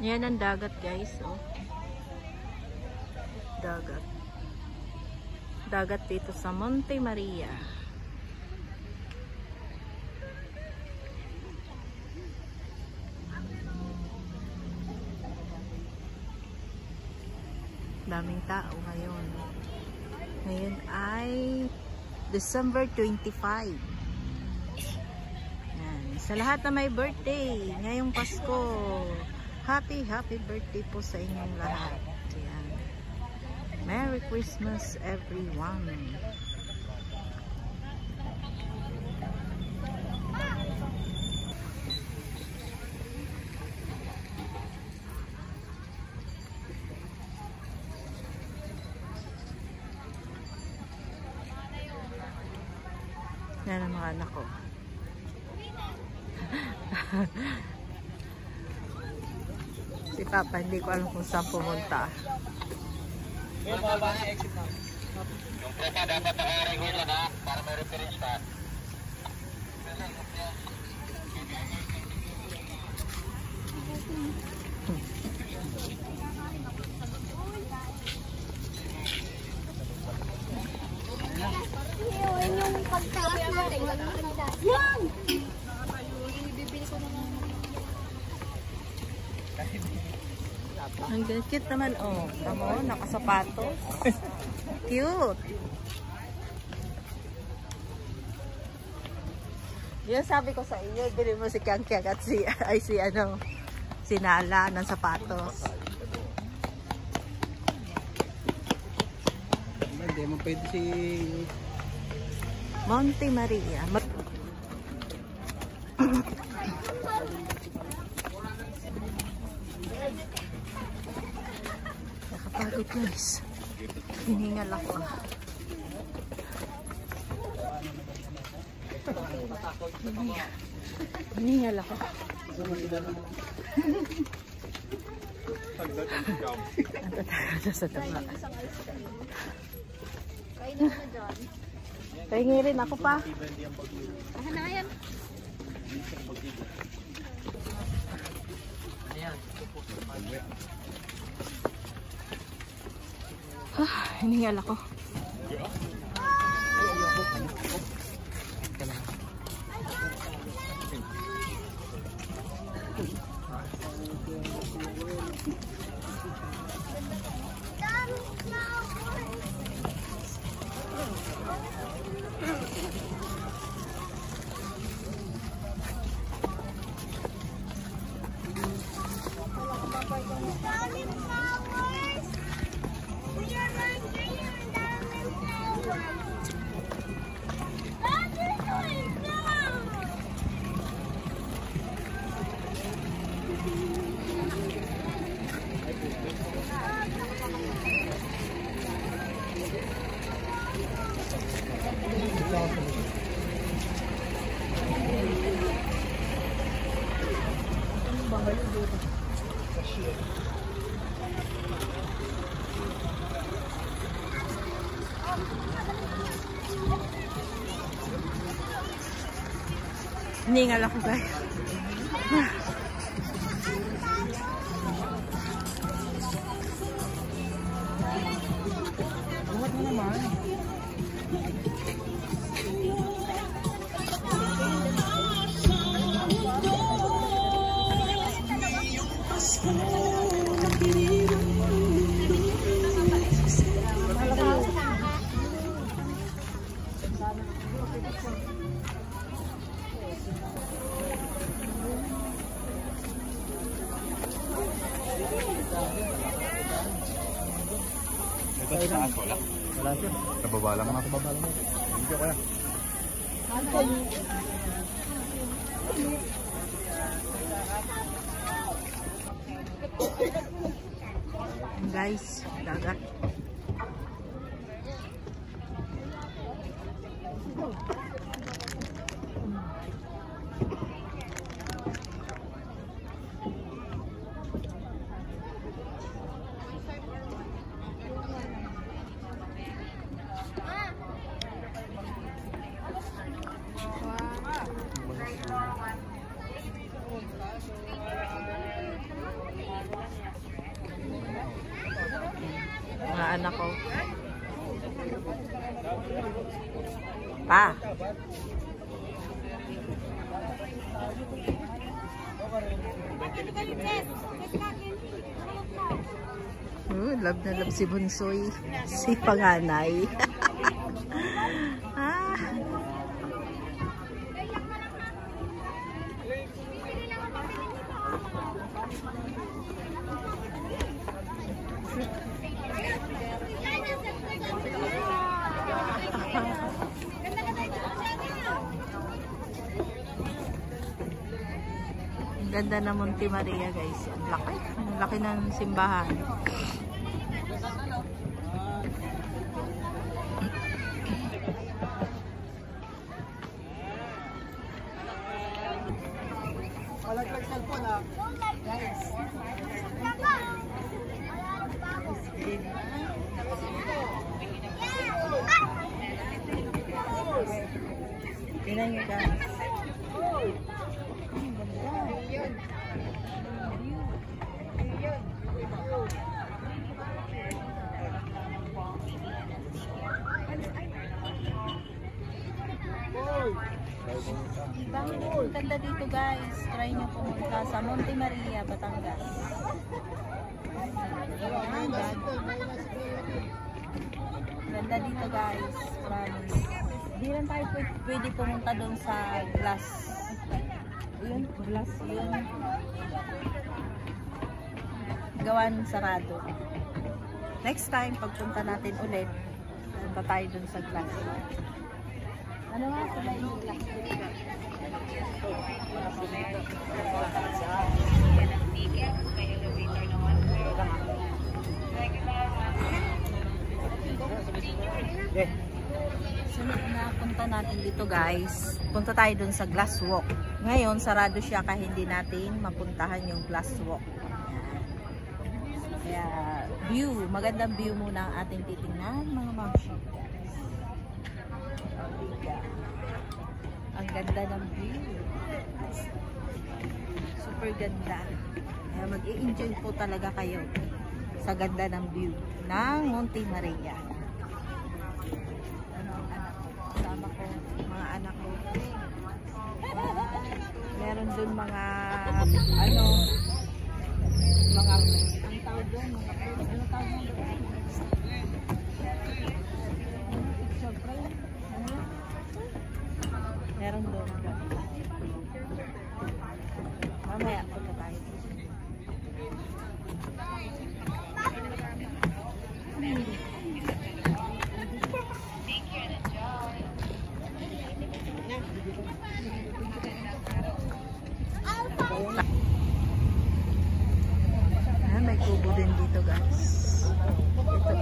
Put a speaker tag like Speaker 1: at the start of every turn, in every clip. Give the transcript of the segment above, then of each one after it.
Speaker 1: Yan ang dagat, guys. Oh. Dagat. Dagat dito sa Monte Maria. Daming tao ngayon. Ngayon ay December 25. Yan. Sa lahat na may birthday, ngayong Pasko, happy birthday po sa inyong lahat. Yan. Merry Christmas everyone. Yan ang mga anak ko. Si Papa, hindi ko alam kung saan pumunta.
Speaker 2: Yung tropa dapat nakaregul na para may reference pa.
Speaker 3: Yung pagtaas natin, yan! Ibibili ko naman.
Speaker 1: Ang cute naman, oh. Tamo, nakasapatos. Cute. Yan sabi ko sa inyo, bili mo si Kyang-Kyang at si Nala ng sapatos.
Speaker 4: Hindi mo pwede si
Speaker 1: Monte Maria. Nakapagod, guys. Hiningal ako. Hiningal ako. Ang tatakot sa taba.
Speaker 3: Kain na na dyan.
Speaker 1: Pahingi rin ako pa.
Speaker 3: Ahan na yan.
Speaker 1: Hiningal ako. Hiningal ako, guys.
Speaker 4: buhat mo naman.
Speaker 2: Ito sa taas wala.
Speaker 4: Wala siya.
Speaker 2: Kababa lang mga
Speaker 4: Babala mo.
Speaker 2: Hindi ko kaya.
Speaker 1: Guys, dagat. anak ko. Pa. Love na love si Bunsoy. Si panganay. Ah. Ganda na Monte Maria guys. Ang laki. Ang laki ng simbahan.
Speaker 4: Malaglag cellphone ha. Guys.
Speaker 1: Tingnan nyo guys. Ang ganda dito guys. Try nyo pumunta sa Monte Maria, Batangas. Ganda dito guys. Promise. Hindi lang tayo pwede pumunta doon sa glass. Yun, glass yun. Gawan sarado. Next time, pagpunta natin ulit, punta tayo doon sa glass. Ano nga sila yung glass? Sunod na punta natin dito guys. Punta tayo dun sa glass walk. Ngayon, sarado siya kaya hindi natin mapuntahan yung glass walk. Kaya, view. Magandang view muna ang ating titingnan mga mamshi. Ang ganda ng view. Super ganda. Kaya mag-i-enjoy po talaga kayo sa ganda ng view ng Monte Maria. Ano ang anak ko? Kasama ko, mga anak ko. Meron dun mga ano, mga ang tawag doon, mga ano tawag doon? Picture frame? Ano? Meron doon. Mamaya punta tayo. May kubo din dito guys. Ito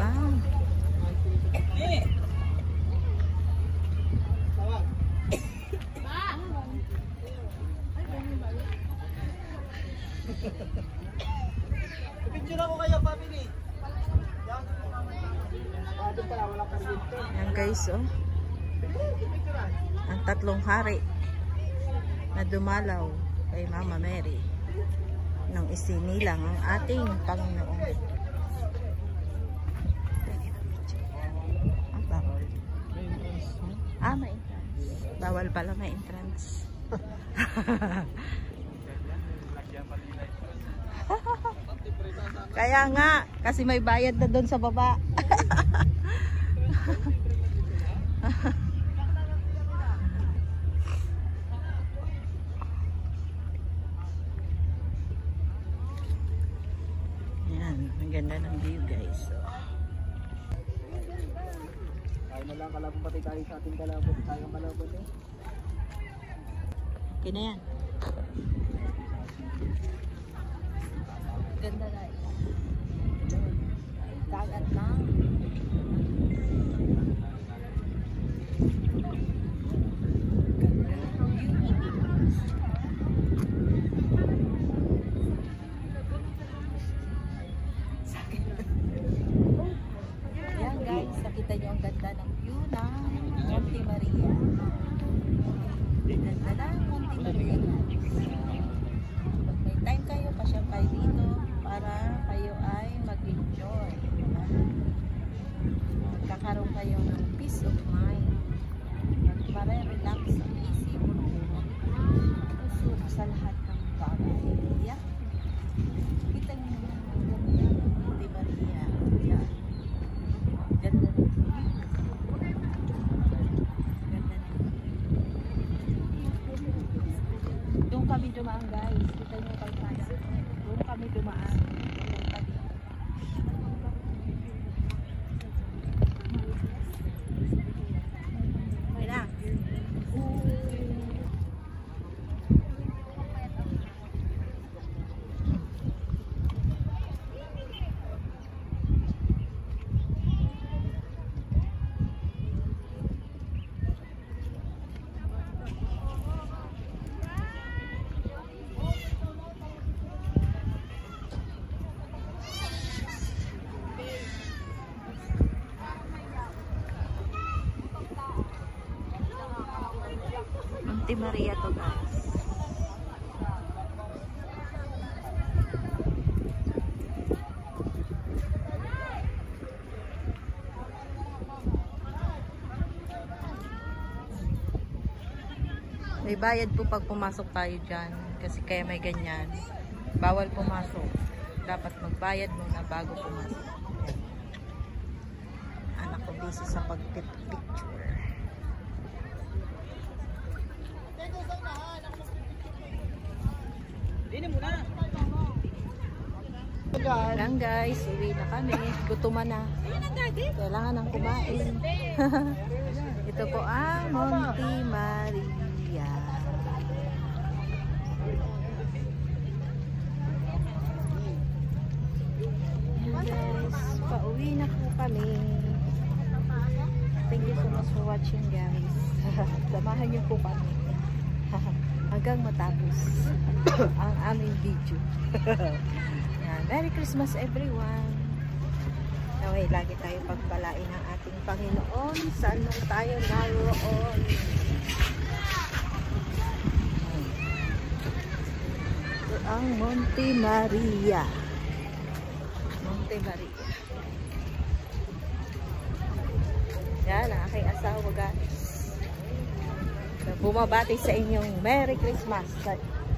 Speaker 4: Picture ako kayo, family.
Speaker 1: Yan guys, oh. Ang tatlong hari na dumalaw kay Mama Mary nang isinilang ang ating Panginoon. Bawal. May entrance. Bawal pala may entrance. Kaya nga, kasi may bayad na doon sa baba. Yan, ang ganda ng view guys. So,
Speaker 4: Ay na lang, kalabot pati tayo sa ating kalabot. Sayang kalabot eh.
Speaker 1: okay na yan. Ganda na. Dagat na. Yan guys, nakita nyo ang ganda ng view ng Monte Maria. Ganda ng Monte Maria guys. Pag may time kayo, pasyal kayo dito para kayo ay mag-enjoy. magkakaroon kayo ng peace of mind. Mare-relax ang isip mo. Puso sa lahat ng bagay. Yeah. Kita niyo naman ang ganda ng Monte Maria. Yeah. Ganda ng doon kami dumaan, guys. Kita niyo yung pagpasok. Doon kami dumaan. Monte Maria to, guys. May bayad po pag pumasok tayo dyan. Kasi kaya may ganyan. Bawal pumasok. Dapat magbayad muna bago pumasok. Anak ko busy sa pag-picture. Lang guys, uwi na kami. Gutuman na. Kailangan ng kumain. Ito po ang Monte Maria. Guys, pauwi na po kami. Thank you so much for watching, guys. Samahan niyo po kami hanggang matapos ang aming video. Merry Christmas, everyone! Naway, lagi tayo pagpalain ng ating Panginoon. Saan nung tayo naroon? Ito ang Monte Maria. Monte Maria. Yan, ang aking asawa, guys. So, bumabati sa inyong Merry Christmas.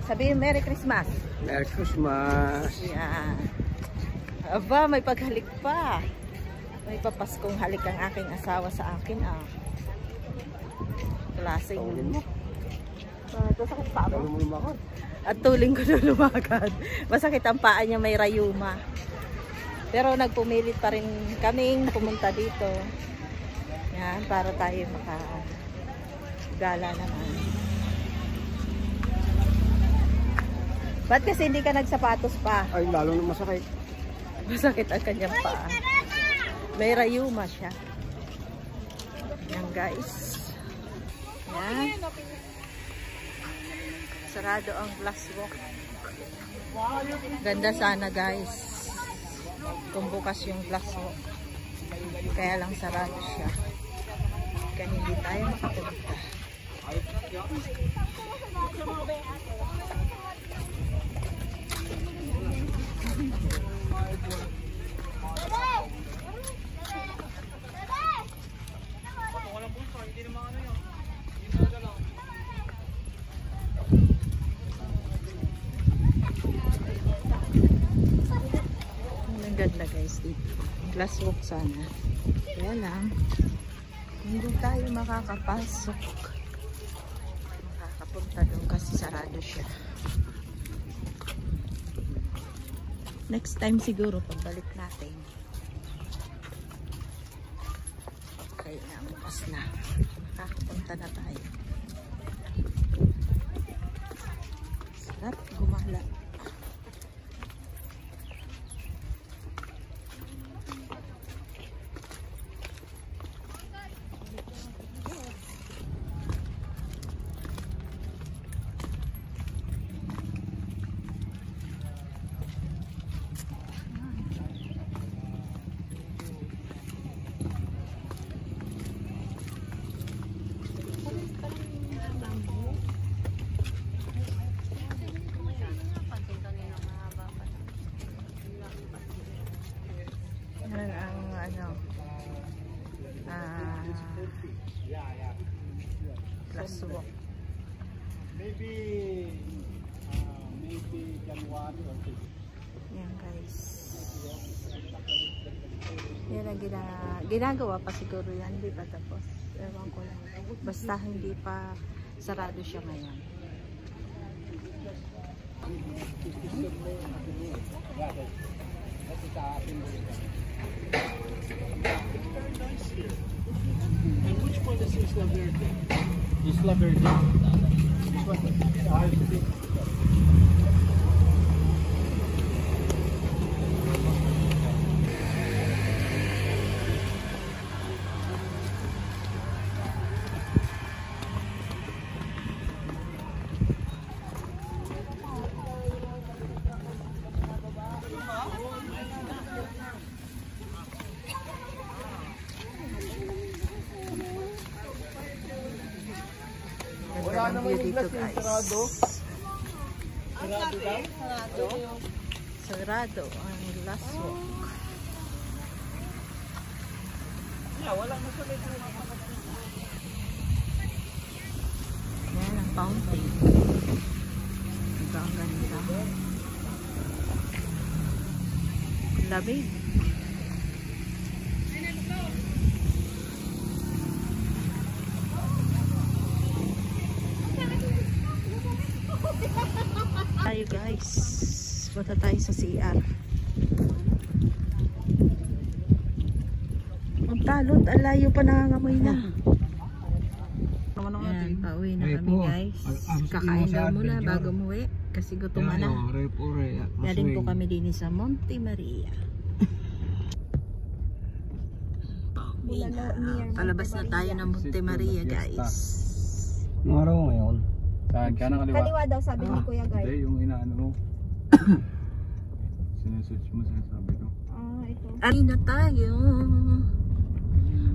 Speaker 1: Sabihin Merry Christmas.
Speaker 4: Merry Christmas.
Speaker 1: Yan. Aba, may paghalik pa. May papaskong halik ang aking asawa sa akin. Klase yun. Ito sakit pa mo. At tuling ko na lumakad. Masakit ang paa niya, may rayuma. Pero nagpumilit pa rin kaming pumunta dito. Yan, para tayo makagala naman. Ba't kasi hindi ka nagsapatos pa?
Speaker 4: Ay, lalo na masakit.
Speaker 1: Masakit ang kanyang paa. May rayuma siya. Yan, guys. Yan. Sarado ang glass walk. Ganda sana, guys. Kung bukas yung glass walk. Kaya lang sarado siya. Kaya hindi tayo makapunta. Ang ganda, guys, dito. Glass walk sana. Kaya lang hindi tayo makakapasok. Makakapunta doon kasi sarado siya. Next time siguro pagbalik natin. Okay na, bukas na. Makakapunta na tayo. Sarap gumala. Laswok.
Speaker 4: Maybe January or
Speaker 1: Yan guys. Yan ang ginagawa pa siguro yan. Hindi pa tapos. Ewan ko lang. Basta hindi pa sarado siya ngayon.
Speaker 4: And which one is Isla Verde? Isla Verde. This one? I think.
Speaker 1: Ganda ng view dito guys. Sarado ang Laswok. Yan ang fountain. Ito ang ganda. Labig. Tayo guys. Punta tayo sa CR. Ang talot, ang layo pa nangangamoy na. Ayan, pauwi na kami guys. Kakain daw muna bago umuwi. Kasi gutom na. Galing po kami din sa Monte Maria. Pauwi na. Palabas na tayo ng Monte Maria guys.
Speaker 4: Anong araw ngayon?
Speaker 2: Saan ka na kaliwa?
Speaker 3: Kaliwa daw sabi ni Kuya Guy.
Speaker 2: Hindi, yung inaano mo. Sinesearch mo, sinasabi ko.
Speaker 3: Ah, ito.
Speaker 1: Ari na tayo.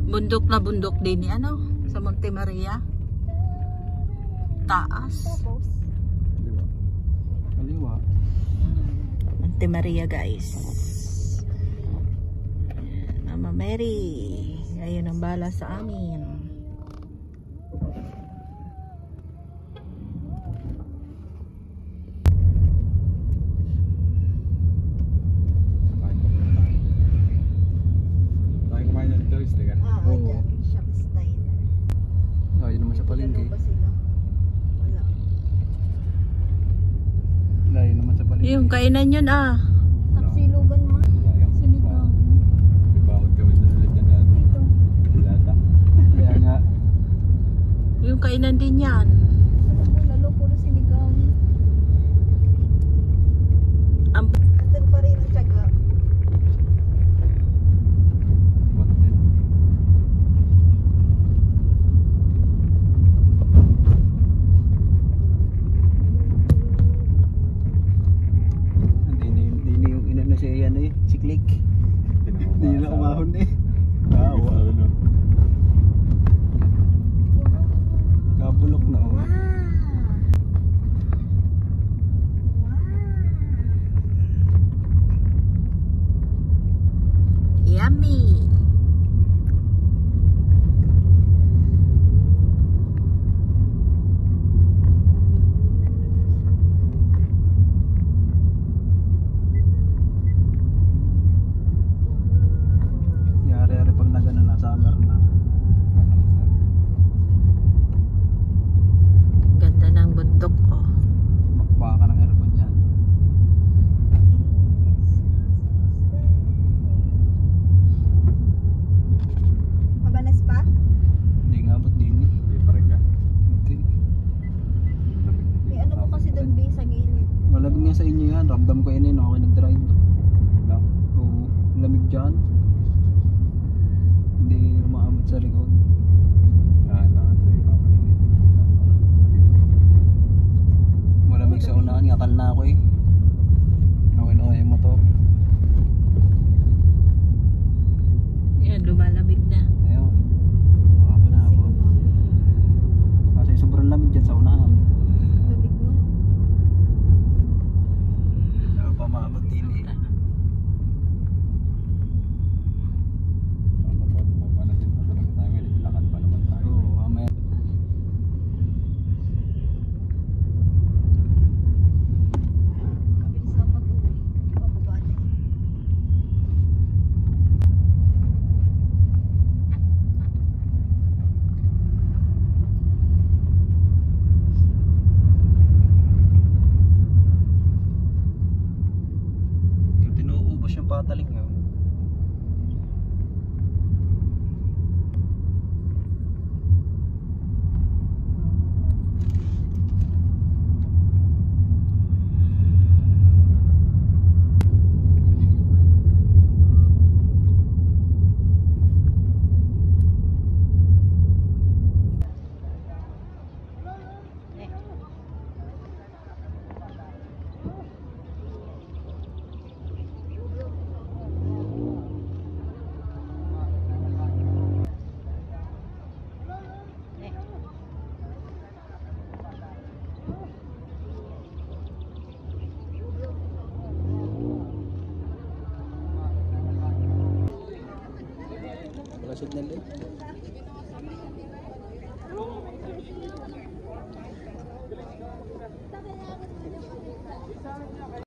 Speaker 1: Bundok na bundok din ni ano sa Monte Maria. Taas.
Speaker 3: Tapos,
Speaker 2: Kaliwa. Kaliwa.
Speaker 1: Monte Maria guys. Mama Mary. Ayun ang bala sa amin.
Speaker 2: Tayo kumain ng Thursday ka?
Speaker 1: Dyan. Shop's Diner.
Speaker 2: Ayun naman sa palengke.
Speaker 1: Ano ba sila? Wala.
Speaker 2: Ayun naman sa palengke.
Speaker 1: Yung kainan yun ah.
Speaker 3: tapsilugan mo. Sinigang.
Speaker 2: Ibawag gawin na ulit na natin.
Speaker 3: Ito.
Speaker 2: Dilata. Kaya nga.
Speaker 1: Yung kainan din yan.
Speaker 3: Alam mo, lalo puro sinigang.
Speaker 1: Ang
Speaker 3: Andun pa rin ang tiyaga.
Speaker 2: What the?
Speaker 4: Hindi na yung ina na siya yan eh. Si Click. Hindi na umahon eh.
Speaker 2: Wow.
Speaker 4: Kabulok na oh.
Speaker 1: yummy.
Speaker 4: Yari-yari pag nagana na summer na.
Speaker 1: Ganda ng bundok oh.
Speaker 4: Makbaka ng aircon yan.
Speaker 3: Mabanas pa?
Speaker 4: Hindi nga ba't din eh.
Speaker 2: Hindi pa rin ka.
Speaker 4: Hindi.
Speaker 3: May ano mo kasi doon B sa gilid.
Speaker 4: Malamig nga sa inyo yan. Ramdam ko yun eh. No? Ako nag-drive.
Speaker 2: No?
Speaker 4: Oo. Lamig dyan. Hindi umaabot sa likod.
Speaker 2: Kailangan sa ipapalinitin.
Speaker 4: Malamig sa unahan. Ngakal na ako eh. Okay yung motor.
Speaker 1: Yan, lumalamig na.
Speaker 4: Ayun. Makapa na ako. Kasi sobrang lamig dyan sa unahan.
Speaker 3: Labig mo.
Speaker 4: Ayaw pa maabot din eh.
Speaker 5: Dali.